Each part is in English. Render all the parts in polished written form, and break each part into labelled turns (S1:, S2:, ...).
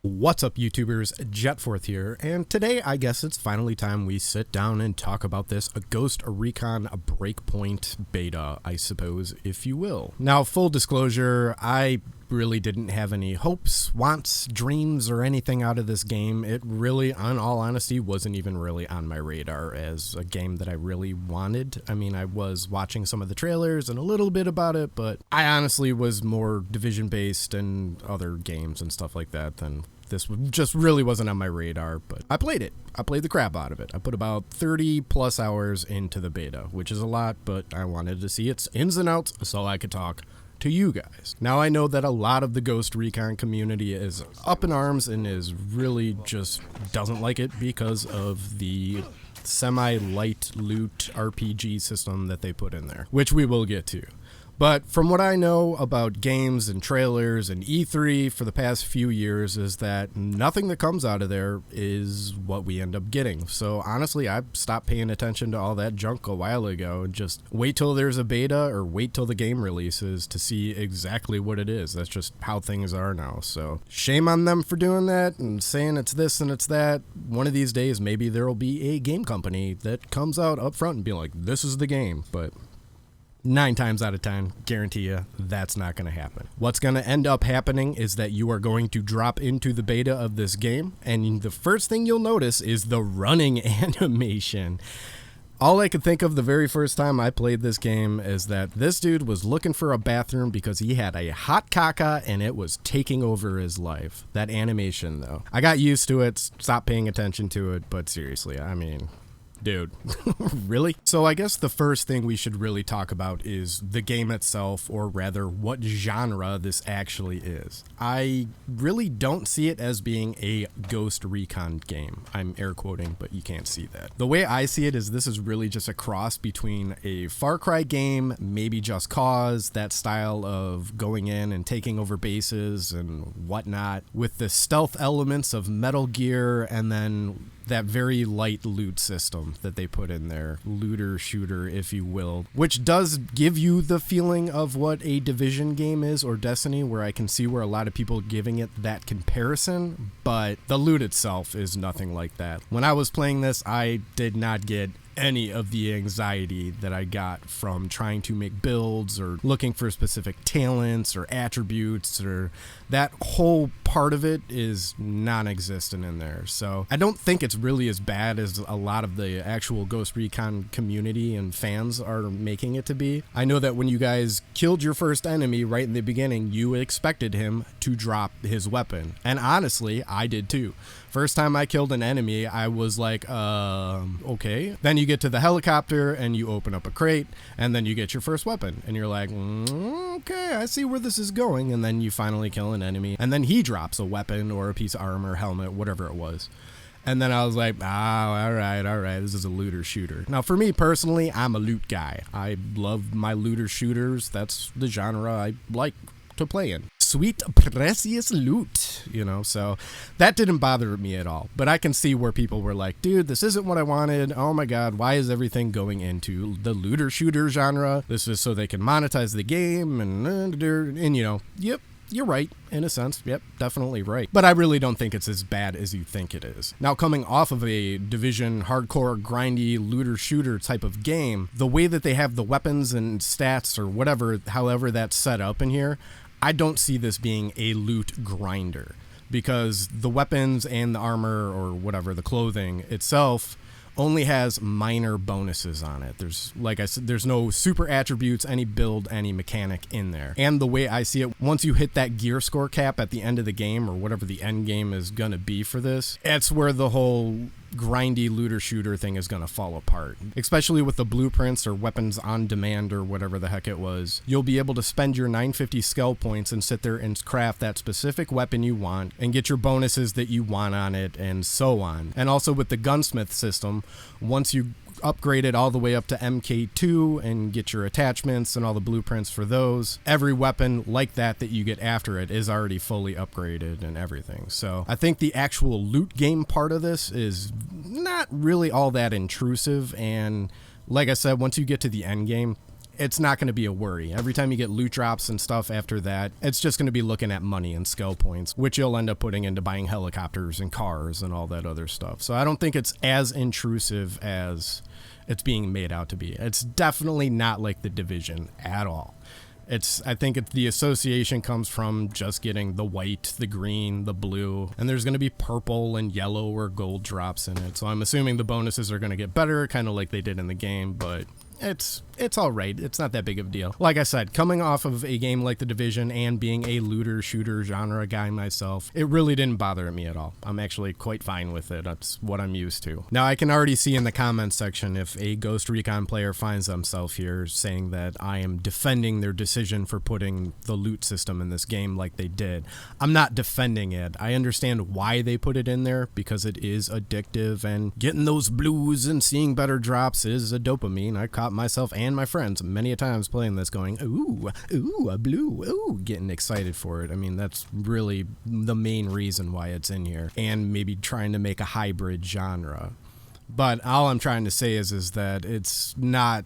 S1: What's up, YouTubers? Jetforth here, and today I guess it's finally time we sit down and talk about this Ghost Recon Breakpoint beta, I suppose, if you will. Now, full disclosure, I really didn't have any hopes, wants, dreams, or anything out of this game. It really, in all honesty, wasn't even really on my radar as a game that I really wanted. I mean, I was watching some of the trailers and a little bit about it, but I honestly was more Division-based and other games and stuff like that than this just really wasn't on my radar, but I played it. I played the crap out of it. I put about 30 plus hours into the beta, which is a lot, but I wanted to see its ins and outs so I could talk to you guys. Now, I know that a lot of the Ghost Recon community is up in arms and is really just doesn't like it because of the semi-light loot RPG system that they put in there, which we will get to. But from what I know about games and trailers and E3 for the past few years is that nothing that comes out of there is what we end up getting. So honestly, I stopped paying attention to all that junk a while ago and just wait till there's a beta or wait till the game releases to see exactly what it is. That's just how things are now. So shame on them for doing that and saying it's this and it's that. One of these days, maybe there will be a game company that comes out up front and be like, this is the game. But 9 times out of 10, guarantee you, that's not going to happen. What's going to end up happening is that you are going to drop into the beta of this game, and the first thing you'll notice is the running animation. All I could think of the very first time I played this game is that this dude was looking for a bathroom because he had a hot caca and it was taking over his life. That animation, though. I got used to it, stopped paying attention to it, but seriously, I mean, dude, really? So I guess the first thing we should really talk about is the game itself, or rather what genre this actually is. I really don't see it as being a Ghost Recon game. I'm air quoting, but you can't see that. The way I see it is this is really just a cross between a Far Cry game, maybe Just Cause, that style of going in and taking over bases and whatnot, with the stealth elements of Metal Gear, and then that very light loot system that they put in there, looter shooter, if you will, which does give you the feeling of what a Division game is, or Destiny, where I can see where a lot of people are giving it that comparison, but the loot itself is nothing like that. When I was playing this, I did not get any of the anxiety that I got from trying to make builds or looking for specific talents or attributes, or that whole part of it is non-existent in there. So I don't think it's really as bad as a lot of the actual Ghost Recon community and fans are making it to be. I know that when you guys killed your first enemy right in the beginning, you expected him to drop his weapon. And honestly, I did too. First time I killed an enemy, I was like, okay. Then you get to the helicopter and you open up a crate and then you get your first weapon and you're like, okay, I see where this is going. And then you finally kill an enemy and then he drops a weapon or a piece of armor, helmet, whatever it was. And then I was like, all right, this is a looter shooter. Now, for me personally, I'm a loot guy. I love my looter shooters. That's the genre I like to play in. Sweet, precious loot, you know, so that didn't bother me at all. But I can see where people were like, dude, this isn't what I wanted. Oh my God, why is everything going into the looter shooter genre? This is so they can monetize the game and you know, yep. You're right, in a sense. Yep, definitely right. But I really don't think it's as bad as you think it is. Now, coming off of a Division, hardcore, grindy, looter-shooter type of game, the way that they have the weapons and stats or whatever, however that's set up in here, I don't see this being a loot grinder. Because the weapons and the armor or whatever, the clothing itself, only has minor bonuses on it. There's, like I said, there's no super attributes, any build, any mechanic in there. And the way I see it, once you hit that gear score cap at the end of the game, or whatever the end game is gonna be for this, it's where the whole grindy looter shooter thing is going to fall apart, especially with the blueprints or weapons on demand or whatever the heck it was. You'll be able to spend your 950 Skell points and sit there and craft that specific weapon you want and get your bonuses that you want on it and so on. And also with the gunsmith system, once you upgrade it all the way up to MK2 and get your attachments and all the blueprints for those, every weapon like that you get after it is already fully upgraded and everything. So I think the actual loot game part of this is not really all that intrusive, and like I said, once you get to the end game, it's not going to be a worry. Every time you get loot drops and stuff after that, it's just going to be looking at money and skill points, which you'll end up putting into buying helicopters and cars and all that other stuff. So I don't think it's as intrusive as it's being made out to be. It's definitely not like the Division at all. I think the association comes from just getting the white, the green, the blue, and there's going to be purple and yellow or gold drops in it. So I'm assuming the bonuses are going to get better, kind of like they did in the game, but it's all right. It's not that big of a deal. Like I said, coming off of a game like The Division and being a looter shooter genre guy myself, it really didn't bother me at all. I'm actually quite fine with it. That's what I'm used to. Now, I can already see in the comments section if a Ghost Recon player finds themselves here saying that I am defending their decision for putting the loot system in this game like they did. I'm not defending it. I understand why they put it in there, because it is addictive, and getting those blues and seeing better drops is a dopamine. I caught myself and my friends many a times playing this going, ooh, a blue, ooh, getting excited for it. I mean, that's really the main reason why it's in here, and maybe trying to make a hybrid genre. But all I'm trying to say is that it's not,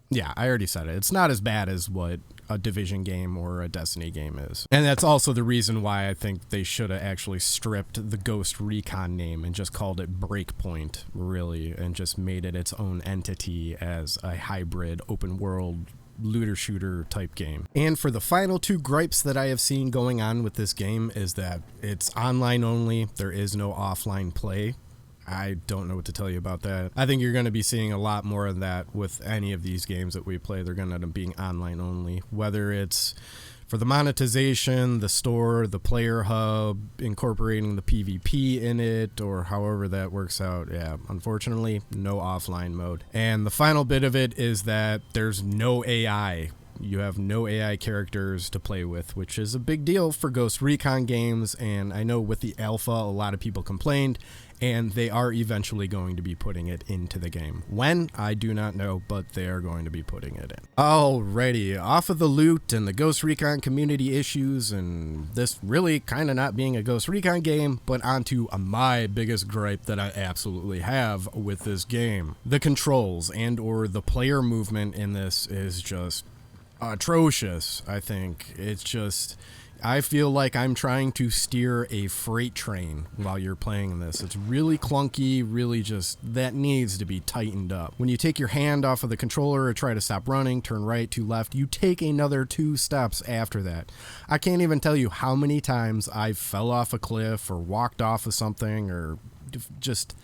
S1: yeah, I already said it. It's not as bad as what a Division game or a Destiny game is. And that's also the reason why I think they should have actually stripped the Ghost Recon name and just called it Breakpoint, really, and just made it its own entity as a hybrid open world looter shooter type game. And for the final two gripes that I have seen going on with this game is that it's online only. There is no offline play. I don't know what to tell you about that. I think you're going to be seeing a lot more of that with any of these games that we play. They're going to end up being online only, whether it's for the monetization, the store, the player hub, incorporating the PvP in it, or however that works out. Yeah, unfortunately, no offline mode. And the final bit of it is that there's no AI. You have no AI characters to play with, which is a big deal for Ghost Recon games, and I know with the alpha a lot of people complained, and they are eventually going to be putting it into the game. When? I do not know, but they are going to be putting it in. Alrighty, off of the loot and the Ghost Recon community issues and this really kind of not being a Ghost Recon game, but onto my biggest gripe that I absolutely have with this game. The controls and or the player movement in this is just atrocious. I think it's just, I feel like I'm trying to steer a freight train while you're playing this. It's really clunky, really just, that needs to be tightened up. When you take your hand off of the controller or try to stop running, turn right to left, you take another 2 steps after that. I can't even tell you how many times I fell off a cliff or walked off of something, or just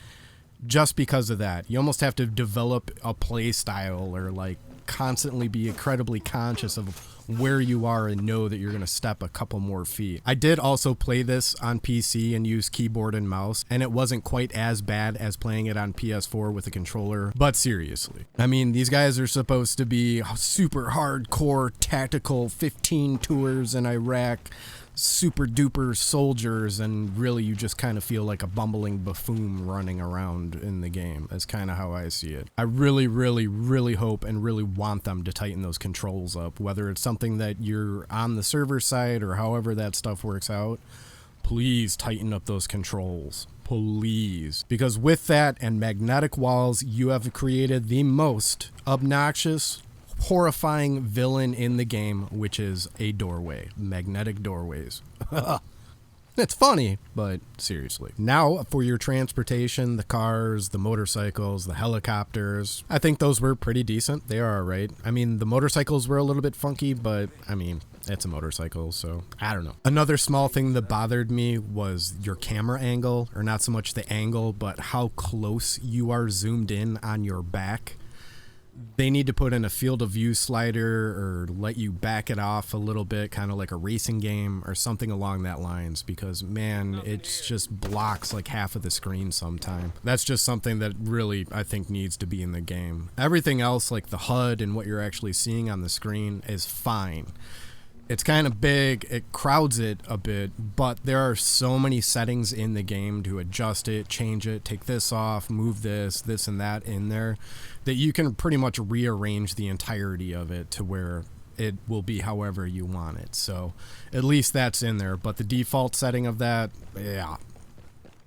S1: because of that. You almost have to develop a play style, or like constantly be incredibly conscious of where you are and know that you're going to step a couple more feet. I did also play this on PC and use keyboard and mouse, and it wasn't quite as bad as playing it on PS4 with a controller. But seriously, I mean, these guys are supposed to be super hardcore tactical 15 tours in Iraq, super duper soldiers, and really you just kind of feel like a bumbling buffoon running around in the game. That's kind of how I see it. I really, really, really hope and really want them to tighten those controls up, whether it's something that you're on the server side or however that stuff works out. Please tighten up those controls. Please. Because with that and magnetic walls, you have created the most obnoxious, horrifying villain in the game, which is a doorway. Magnetic doorways. It's funny, but seriously. Now, for your transportation, the cars, the motorcycles, the helicopters, I think those were pretty decent. They are alright. I mean, the motorcycles were a little bit funky, but I mean, it's a motorcycle, so I don't know. Another small thing that bothered me was your camera angle, or not so much the angle, but how close you are zoomed in on your back. They need to put in a field of view slider or let you back it off a little bit, kind of like a racing game or something along that lines, because man, it just blocks like half of the screen sometime. That's just something that really I think needs to be in the game. Everything else, like the HUD and what you're actually seeing on the screen, is fine. It's kind of big, it crowds it a bit, but there are so many settings in the game to adjust it, change it, take this off, move this and that in there, that you can pretty much rearrange the entirety of it to where it will be however you want it. So at least that's in there, but the default setting of that, yeah,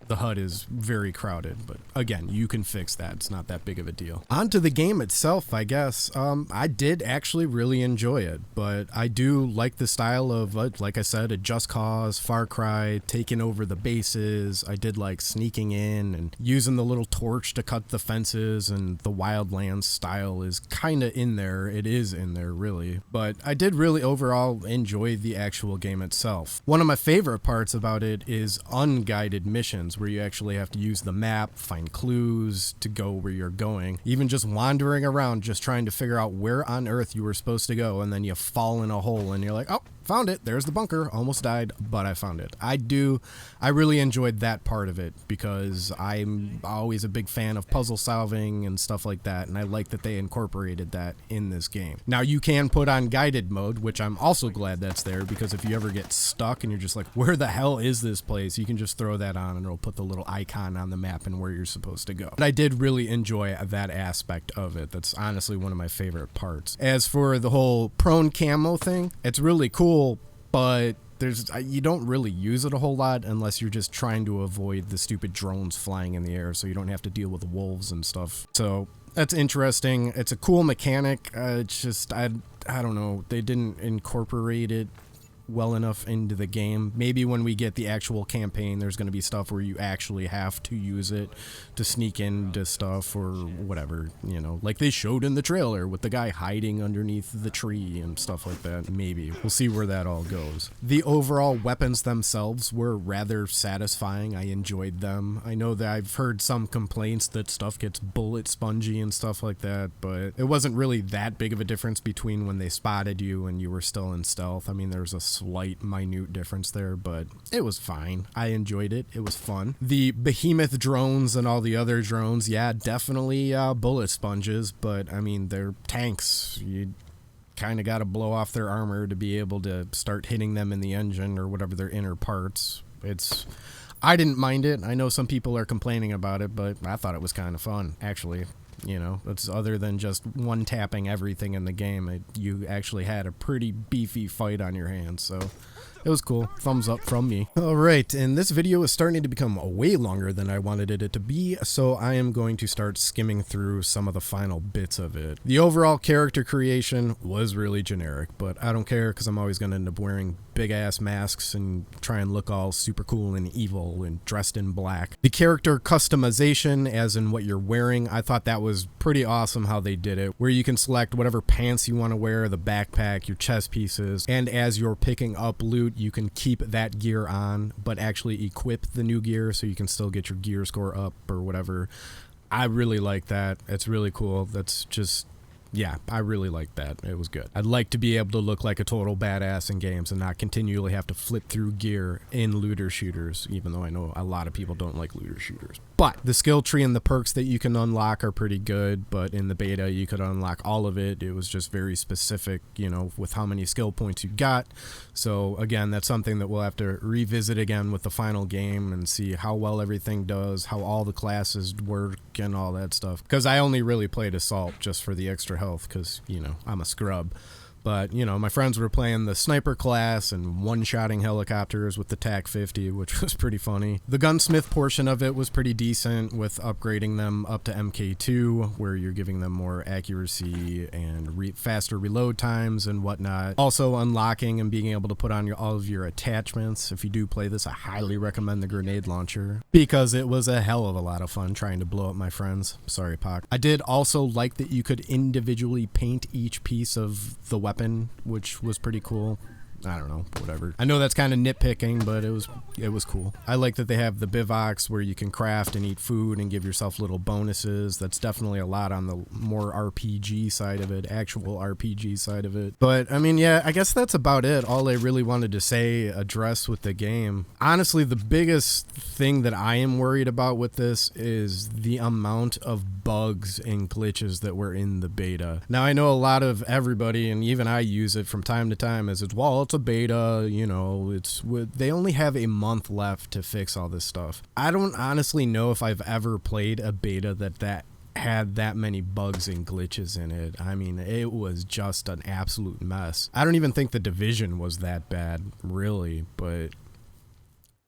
S1: the HUD is very crowded, but again, you can fix that. It's not that big of a deal. On to the game itself, I guess. I did actually really enjoy it, but I do like the style of, like I said, a Just Cause, Far Cry, taking over the bases. I did like sneaking in and using the little torch to cut the fences, and the Wildlands style is kind of in there. It is in there, really. But I did really overall enjoy the actual game itself. One of my favorite parts about it is unguided missions, where you actually have to use the map, find clues to go where you're going. Even just wandering around, just trying to figure out where on earth you were supposed to go, and then you fall in a hole and you're like, oh, found it. There's the bunker. Almost died, but I found it. I really enjoyed that part of it, because I'm always a big fan of puzzle solving and stuff like that, and I like that they incorporated that in this game. Now, you can put on guided mode, which I'm also glad that's there, because if you ever get stuck and you're just like, where the hell is this place? You can just throw that on and it'll put the little icon on the map and where you're supposed to go. But I did really enjoy that aspect of it. That's honestly one of my favorite parts. As for the whole prone camo thing, it's really cool, but you don't really use it a whole lot unless you're just trying to avoid the stupid drones flying in the air, so you don't have to deal with wolves and stuff. So that's interesting. It's a cool mechanic. It's just, I don't know, they didn't incorporate it well enough into the game. Maybe when we get the actual campaign, there's going to be stuff where you actually have to use it to sneak into stuff or whatever, you know, like they showed in the trailer with the guy hiding underneath the tree and stuff like that. Maybe we'll see where that all goes. The overall weapons themselves were rather satisfying. I enjoyed them. I know that I've heard some complaints that stuff gets bullet spongy and stuff like that, but it wasn't really that big of a difference between when they spotted you and you were still in stealth. I mean, there's a slight minute difference there, but it was fine. I enjoyed it. It was fun. The behemoth drones and all the other drones, yeah, definitely bullet sponges, but I mean, they're tanks. You kind of got to blow off their armor to be able to start hitting them in the engine or whatever their inner parts. I didn't mind it. I know some people are complaining about it, but I thought it was kind of fun, actually. You know, it's other than just one-tapping everything in the game. You actually had a pretty beefy fight on your hands, so it was cool. Thumbs up from me. Alright, and this video is starting to become way longer than I wanted it to be, so I am going to start skimming through some of the final bits of it. The overall character creation was really generic, but I don't care because I'm always going to end up wearing big-ass masks and try and look all super cool and evil and dressed in black. The character customization, as in what you're wearing, I thought that was pretty awesome how they did it, where you can select whatever pants you want to wear, the backpack, your chest pieces, and as you're picking up loot, you can keep that gear on, but actually equip the new gear so you can still get your gear score up or whatever. I really like that. It's really cool. That's just... yeah, I really liked that. It was good. I'd like to be able to look like a total badass in games and not continually have to flip through gear in looter shooters, even though I know a lot of people don't like looter shooters. But the skill tree and the perks that you can unlock are pretty good, but in the beta you could unlock all of it. It was just very specific, you know, with how many skill points you got. So again, that's something that we'll have to revisit again with the final game and see how well everything does, how all the classes work and all that stuff. Because I only really played Assault just for the extra health, because, you know, I'm a scrub. But, you know, my friends were playing the sniper class and one-shotting helicopters with the TAC-50, which was pretty funny. The gunsmith portion of it was pretty decent, with upgrading them up to MK2, where you're giving them more accuracy and faster reload times and whatnot. Also unlocking and being able to put on all of your attachments. If you do play this, I highly recommend the grenade launcher, because it was a hell of a lot of fun trying to blow up my friends. Sorry, Pac. I did also like that you could individually paint each piece of the weapon, which was pretty cool. I don't know, whatever. I know that's kind of nitpicking, but it was cool. I like that they have the bivouacs where you can craft and eat food and give yourself little bonuses. That's definitely a lot on the more RPG side of it, actual RPG side of it. But I mean, yeah, I guess that's about it. All I really wanted to address with the game. Honestly, the biggest thing that I am worried about with this is the amount of bugs and glitches that were in the beta. Now, I know a lot of everybody, and even I use it from time to time, as it's a beta, you know, they only have a month left to fix all this stuff. I don't honestly know if I've ever played a beta that had that many bugs and glitches in it. I mean, it was just an absolute mess. I don't even think the Division was that bad, really, but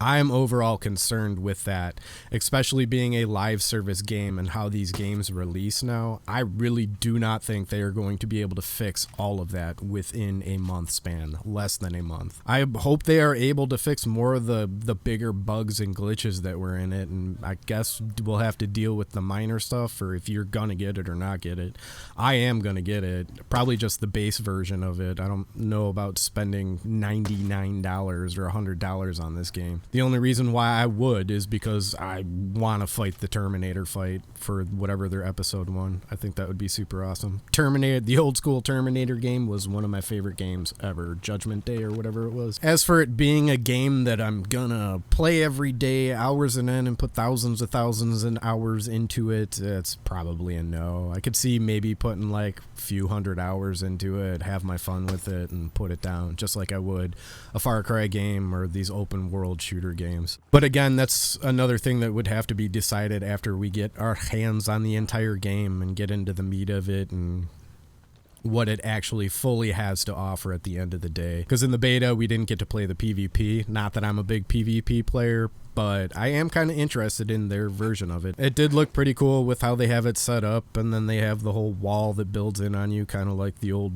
S1: I'm overall concerned with that, especially being a live service game and how these games release now. I really do not think they are going to be able to fix all of that within a month span, less than a month. I hope they are able to fix more of the bigger bugs and glitches that were in it, and I guess we'll have to deal with the minor stuff, or if you're gonna get it or not get it. I am gonna get it, probably just the base version of it. I don't know about spending $99 or $100 on this game. The only reason why I would is because I want to fight the Terminator fight for whatever their episode 1. I think that would be super awesome. Terminator, the old school Terminator game was one of my favorite games ever. Judgment Day or whatever it was. As for it being a game that I'm gonna play every day, hours and end, and put thousands of thousands and hours into it, it's probably a no. I could see maybe putting like a few hundred hours into it, have my fun with it, and put it down, just like I would a Far Cry game or these open world shooter games. But again, that's another thing that would have to be decided after we get our hands on the entire game and get into the meat of it and what it actually fully has to offer at the end of the day. Because in the beta, we didn't get to play the PvP. Not that I'm a big PvP player, but I am kind of interested in their version of it. It did look pretty cool with how they have it set up, and then they have the whole wall that builds in on you, kind of like the old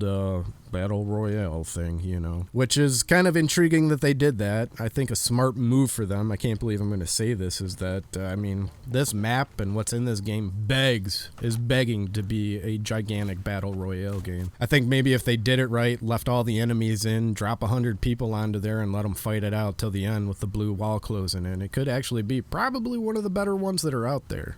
S1: Battle Royale thing, you know, which is kind of intriguing that they did that. I think a smart move for them, I can't believe I'm going to say this, is that, I mean, this map and what's in this game is begging to be a gigantic Battle Royale game. I think maybe if they did it right, left all the enemies in, drop 100 people onto there and let them fight it out till the end with the blue wall closing in, it could actually be probably one of the better ones that are out there.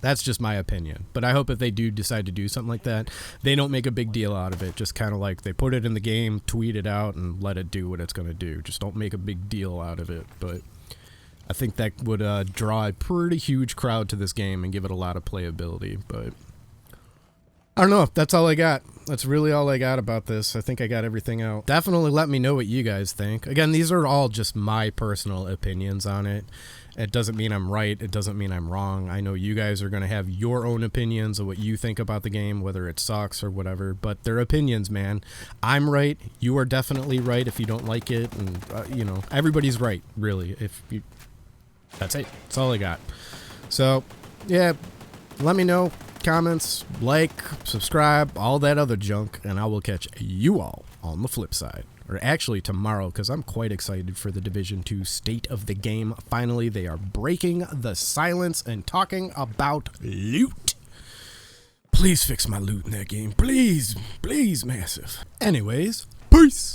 S1: That's just my opinion. But I hope if they do decide to do something like that, they don't make a big deal out of it. Just kind of like they put it in the game, tweet it out, and let it do what it's going to do. Just don't make a big deal out of it. But I think that would draw a pretty huge crowd to this game and give it a lot of playability. But I don't know. That's all I got. That's really all I got about this. I think I got everything out. Definitely let me know what you guys think. Again, these are all just my personal opinions on it. It doesn't mean I'm right. It doesn't mean I'm wrong. I know you guys are going to have your own opinions of what you think about the game, whether it sucks or whatever, but they're opinions, man. I'm right. You are definitely right if you don't like it. And, you know, everybody's right, really. That's it. That's all I got. So, yeah, let me know. Comments, like, subscribe, all that other junk, and I will catch you all on the flip side. Or actually tomorrow, because I'm quite excited for the Division 2 state of the game. Finally, they are breaking the silence and talking about loot. Please fix my loot in that game. Please, please, massive. Anyways, peace.